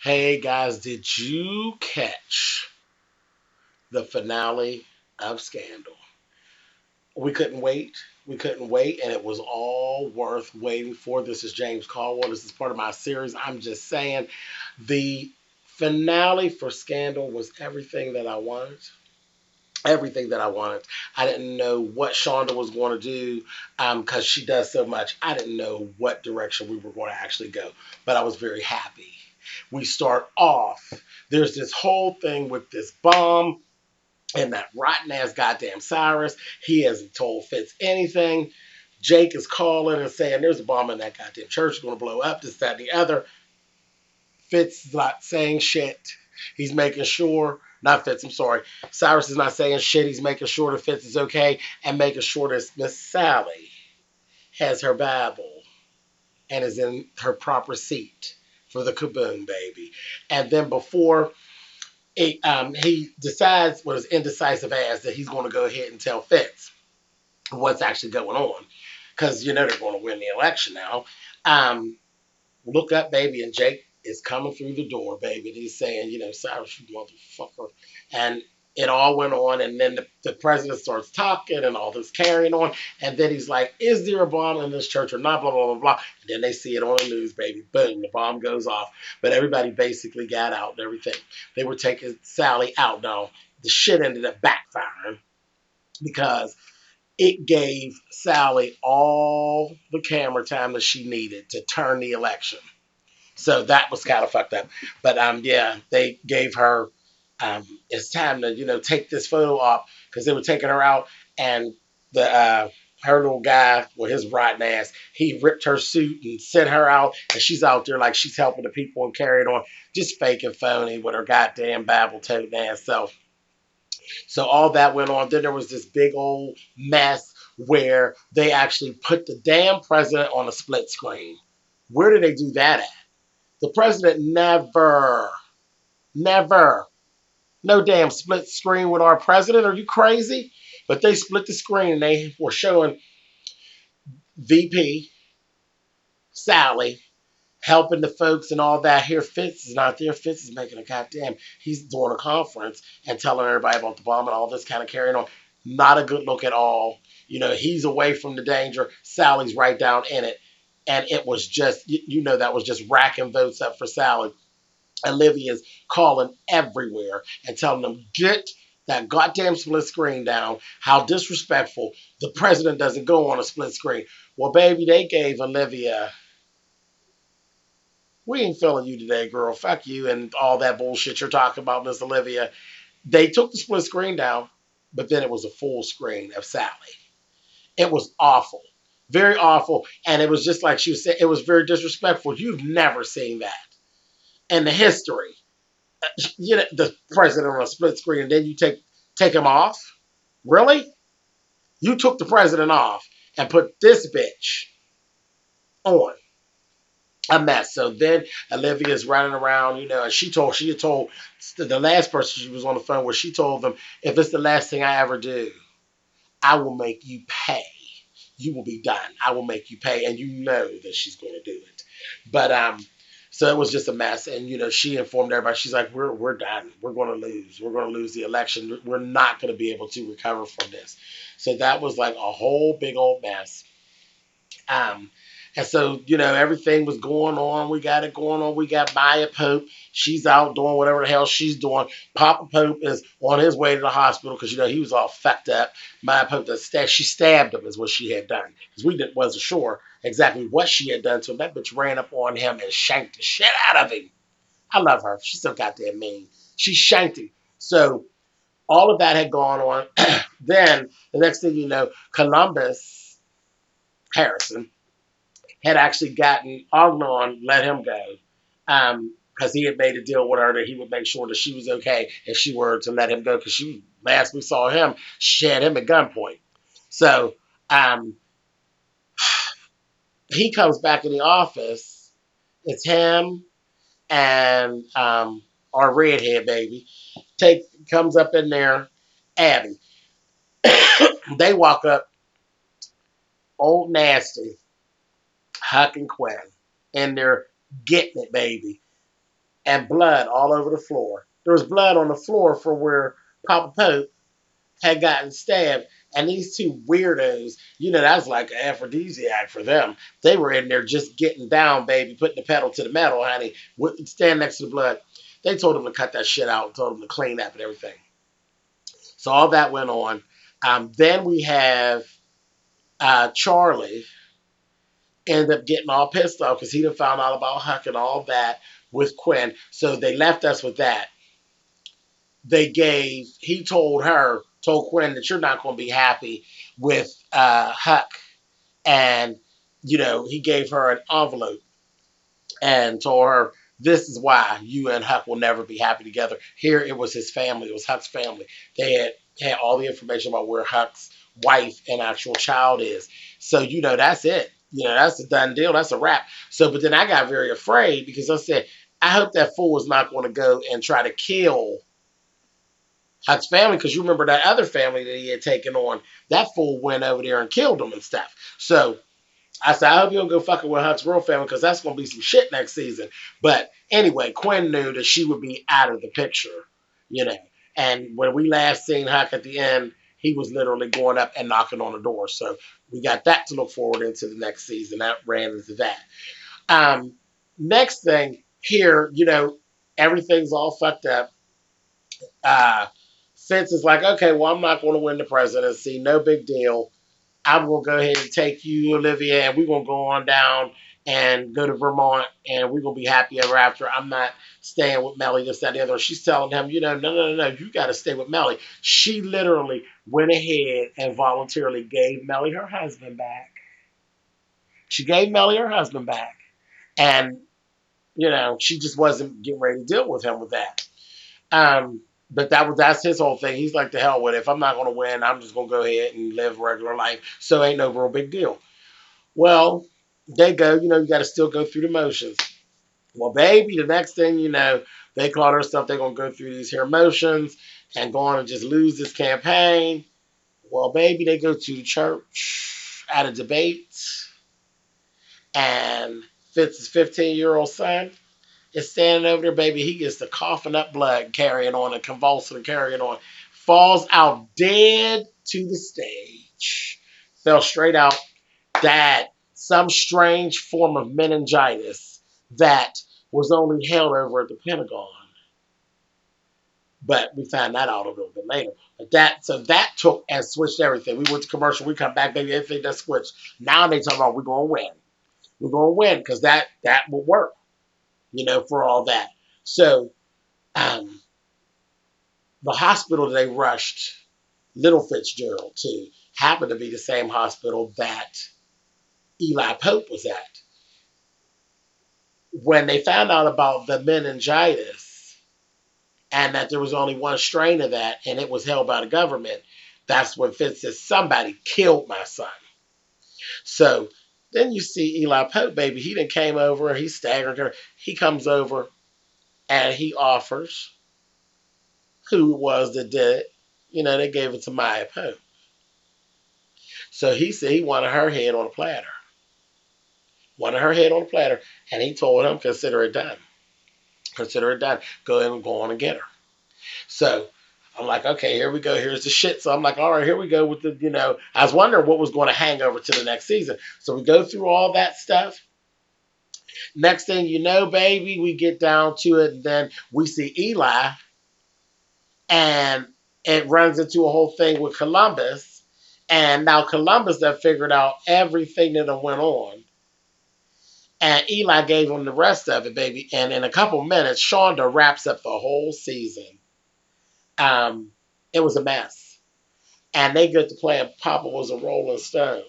Hey guys, did you catch the finale of Scandal? We couldn't wait. We couldn't wait, and it was all worth waiting for. This is James Caldwell. This is part of my series. I'm just saying the finale for Scandal was everything that I wanted. Everything that I wanted. I didn't know what Shonda was going to do because she does so much. I didn't know what direction we were going to actually go, but I was very happy. We start off. There's this whole thing with this bomb and that rotten ass goddamn Cyrus. He hasn't told Fitz anything. Jake is calling and saying there's a bomb in that goddamn church. It's going to blow up. This, that, and the other. Fitz is not saying shit. He's making sure, not Fitz, I'm sorry. Cyrus is not saying shit. He's making sure that Fitz is okay and making sure that Miss Sally has her Bible and is in her proper seat for the kaboom, baby. And then before he decides with his indecisive ass that he's going to go ahead and tell Fitz what's actually going on. Because you know they're going to win the election now. Um, Look up, baby, and Jake is coming through the door, baby. And he's saying, Cyrus, you motherfucker. And it all went on, and then the president starts talking and all this carrying on. And then he's like, is there a bomb in this church or not? Blah, blah, blah, blah. And then they see it on the news, baby. Boom, the bomb goes off. But everybody basically got out and everything. They were taking Sally out now. The shit ended up backfiring because it gave Sally all the camera time that she needed to turn the election. So that was kind of fucked up. But yeah, they gave her it's time to take this photo off because they were taking her out, and the her little guy with his rotten ass, he ripped her suit and sent her out, and she's out there like she's helping the people and carrying on, just fake and phony with her goddamn Bible toting ass self. So all that went on. Then there was this big old mess where they actually put the damn president on a split screen. Where did they do that at? The president never, no damn split screen with our president. Are you crazy? But they split the screen and they were showing VP, Sally, helping the folks and all that. Here, Fitz is not there. Fitz is making a goddamn, he's doing a conference and telling everybody about the bomb and all this kind of carrying on. Not a good look at all. He's away from the danger. Sally's right down in it. And it was just, that was just racking votes up for Sally. Olivia's calling everywhere and telling them, get that goddamn split screen down. How disrespectful. The president doesn't go on a split screen. Well, baby, they gave Olivia, we ain't feeling you today, girl. Fuck you and all that bullshit you're talking about, Miss Olivia. They took the split screen down, but then it was a full screen of Sally. It was awful. Very awful. And it was just like she was saying, it was very disrespectful. You've never seen that in the history. The president on a split screen, and then you take him off. Really? You took the president off and put this bitch on. A mess. So then Olivia's running around, and she had told the last person she was on the phone with, she told them, if it's the last thing I ever do, I will make you pay. You will be done. I will make you pay. And you know that she's going to do it. But so it was just a mess. And she informed everybody, she's like, we're done. We're going to lose. We're going to lose the election. We're not going to be able to recover from this. So that was like a whole big old mess. Um, and so, everything was going on. We got it going on. We got Maya Pope. She's out doing whatever the hell she's doing. Papa Pope is on his way to the hospital because, he was all fucked up. Maya Pope, she stabbed him is what she had done. Because we wasn't sure exactly what she had done to him. That bitch ran up on him and shanked the shit out of him. I love her. She's so goddamn mean. She shanked him. So all of that had gone on. Then the next thing you know, Columbus Harrison had actually gotten Ognon let him go because he had made a deal with her that he would make sure that she was okay if she were to let him go because last we saw him, she had him at gunpoint. So um, he comes back in the office. It's him and our redhead baby comes up in there, Abby. They walk up, old nasty, Huck and Quinn, and they're getting it, baby. and blood all over the floor. There was blood on the floor for where Papa Pope had gotten stabbed. And these two weirdos, that was like an aphrodisiac for them. They were in there just getting down, baby, putting the pedal to the metal, honey, stand next to the blood. They told him to cut that shit out, told him to clean up and everything. So all that went on. Then we have Charlie end up getting all pissed off because he done found out about Huck and all that with Quinn. So they left us with that. He told Quinn that you're not going to be happy with Huck. And, he gave her an envelope and told her, this is why you and Huck will never be happy together. Here it was his family. It was Huck's family. They had all the information about where Huck's wife and actual child is. So, that's it. That's a done deal. That's a wrap. So, but then I got very afraid because I said, I hope that fool is not going to go and try to kill Huck's family, because you remember that other family that he had taken on, that fool went over there and killed him and stuff. So I said, I hope you don't go fucking with Huck's real family, because that's going to be some shit next season. But anyway, Quinn knew that she would be out of the picture. And when we last seen Huck at the end, he was literally going up and knocking on the door. So we got that to look forward into the next season. That ran into that. Next thing here, everything's all fucked up. Fitz is like, okay, well, I'm not going to win the presidency. No big deal. I'm going to go ahead and take you, Olivia, and we're going to go on down and go to Vermont, and we're going to be happy ever after. I'm not staying with Melly, this, that, and the other. She's telling him, no, you got to stay with Melly. She literally went ahead and voluntarily gave Melly her husband back. She gave Melly her husband back. And, she just wasn't getting ready to deal with him with that. But that's his whole thing. He's like, the hell with it. If I'm not going to win, I'm just going to go ahead and live regular life. So ain't no real big deal. Well, they go, you got to still go through the motions. Well, baby, the next thing they call her stuff. They're going to go through these here motions and go on and just lose this campaign. Well, baby, they go to the church at a debate. And Fitz's 15-year-old son is standing over there, baby. He gets the coughing up blood, carrying on and convulsing and carrying on. Falls out dead to the stage. Fell straight out. Died. Some strange form of meningitis that was only held over at the Pentagon. But we found that out a little bit later. But that took and switched everything. We went to commercial. We come back, baby. Everything that switched. Now they talk about we're going to win. We're going to win because that will work. For all that. So, the hospital they rushed Little Fitzgerald to happened to be the same hospital that Eli Pope was at. When they found out about the meningitis and that there was only one strain of that and it was held by the government, that's when Fitz says, somebody killed my son. So, then you see Eli Pope, baby. He then came over. He staggered her. He comes over and he offers who it was that did it. They gave it to Maya Pope. So he said he wanted her head on a platter. And he told him, consider it done. Consider it done. Go ahead and go on and get her. So I'm like, okay, here we go. Here's the shit. So I'm like, all right, here we go with the, I was wondering what was going to hang over to the next season. So we go through all that stuff. Next thing you know, baby, we get down to it. And then we see Eli. And it runs into a whole thing with Columbus. And now Columbus have figured out everything that went on. And Eli gave him the rest of it, baby. And in a couple minutes, Shonda wraps up the whole season. It was a mess. And they get to playing Papa Was a Rolling Stone.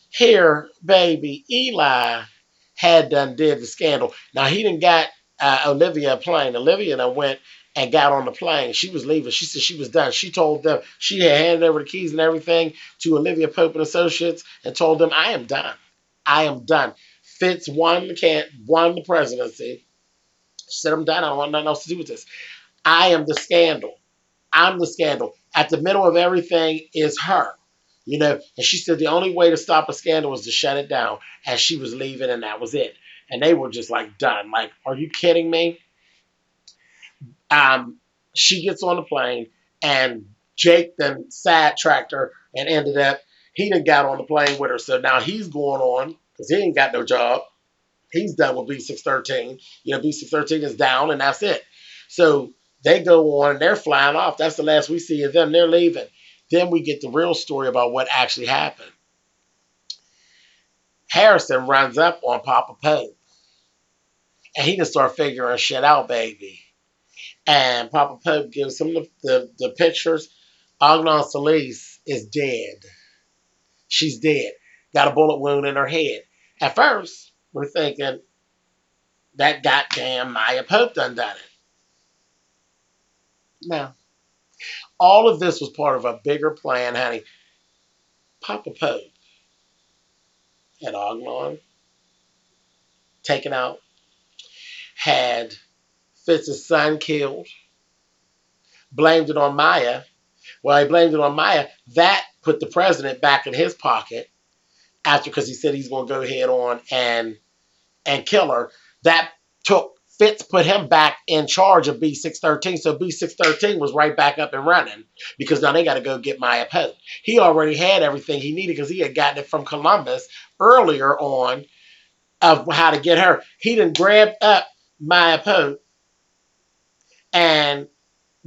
Here, baby, Eli had done did the scandal. Now, he didn't got Olivia a plane. Olivia done went and got on the plane. She was leaving. She said she was done. She told them, she had handed over the keys and everything to Olivia Pope and Associates and told them, I am done. I am done. Fitz won the presidency. She said, I'm done. I don't want nothing else to do with this. I am the scandal. I'm the scandal. At the middle of everything is her. And she said the only way to stop a scandal was to shut it down. And she was leaving and that was it. And they were just like done. Like, are you kidding me? Um, she gets on the plane, and Jake then sidetracked her and ended up, he done got on the plane with her. So now he's going on because he ain't got no job. He's done with B613. You know, B613 is down, and that's it. So they go on, and they're flying off. That's the last we see of them. They're leaving. Then we get the real story about what actually happened. Harrison runs up on Papa Pope, and he just start figuring shit out, baby. And Papa Pope gives him the pictures. Agnon Solis is dead. She's dead. Got a bullet wound in her head. At first, we're thinking that goddamn Maya Pope done it. No. All of this was part of a bigger plan, honey. Papa Pope had Agnon taken out, had Fitz's son killed, blamed it on Maya. Well, he blamed it on Maya. That put the president back in his pocket after, because he said he's going to go ahead on and kill her. That took Fitz, put him back in charge of B613. So B613 was right back up and running because now they got to go get Maya Pope. He already had everything he needed because he had gotten it from Columbus earlier on of how to get her. He done grabbed up Maya Pope and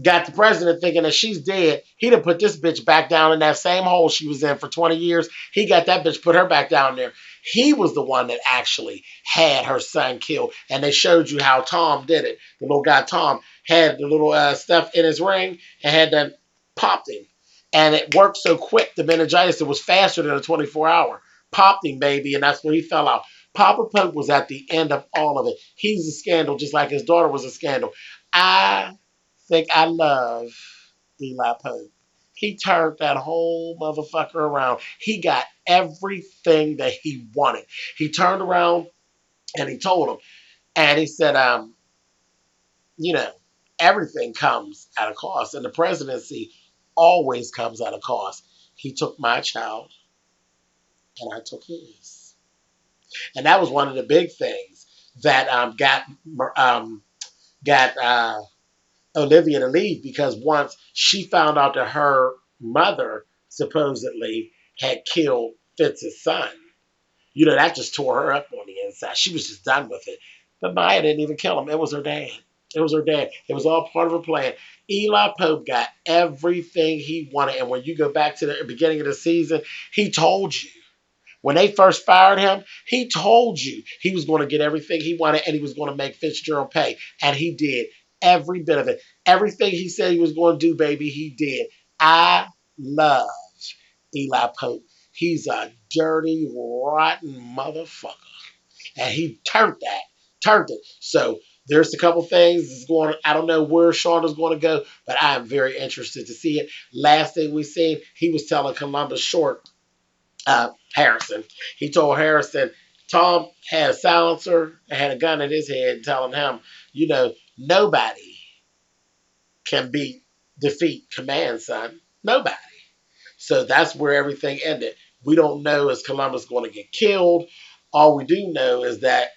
got the president thinking that she's dead. He done put this bitch back down in that same hole she was in for 20 years. He got that bitch, put her back down there. He was the one that actually had her son killed. And they showed you how Tom did it. The little guy, Tom, had the little stuff in his ring and had them popped him. And it worked so quick, the meningitis, it was faster than a 24-hour. Popped him, baby, and that's when he fell out. Papa Pope was at the end of all of it. He's a scandal, just like his daughter was a scandal. I think I love Eli Pope. He turned that whole motherfucker around. He got everything that he wanted. He turned around and he told him, and he said, you know, everything comes at a cost, and the presidency always comes at a cost. He took my child, and I took his, and that was one of the big things that got Olivia to leave, because once she found out that her mother supposedly had killed Fitz's son, you know, that just tore her up on the inside. She was just done with it. But Maya didn't even kill him. It was her dad. It was her dad. It was all part of her plan. Eli Pope got everything he wanted. And when you go back to the beginning of the season, he told you. When they first fired him, he told you he was going to get everything he wanted and he was going to make Fitzgerald pay. And he did every bit of it. Everything he said he was going to do, baby, he did. I love Eli Pope. He's a dirty, rotten motherfucker. And he turned it. So there's a couple things that's going on. I don't know where Shonda's going to go, but I am very interested to see it. Last thing we seen, he was telling Columbus Short, Harrison. He told Harrison, Tom had a silencer and had a gun in his head telling him, you know, nobody can defeat Command, son. Nobody. So that's where everything ended. We don't know, is Columbus going to get killed? All we do know is that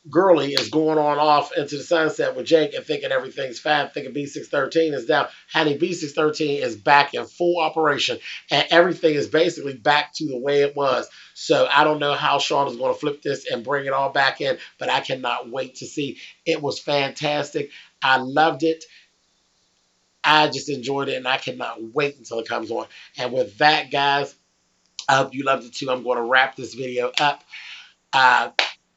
Gurley is going on off into the sunset with Jake and thinking everything's fine, thinking B613 is down. Honey, B613 is back in full operation, and everything is basically back to the way it was. So I don't know how Sean is going to flip this and bring it all back in, but I cannot wait to see. It was fantastic. I loved it. I just enjoyed it, and I cannot wait until it comes on. And with that, guys, I hope you loved it too. I'm going to wrap this video up.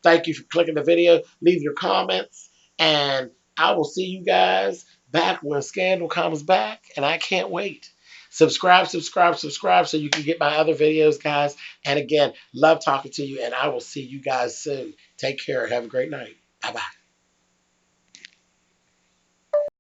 Thank you for clicking the video. Leave your comments, and I will see you guys back when Scandal comes back, and I can't wait. Subscribe so you can get my other videos, guys. And again, love talking to you, and I will see you guys soon. Take care. Have a great night. Bye-bye.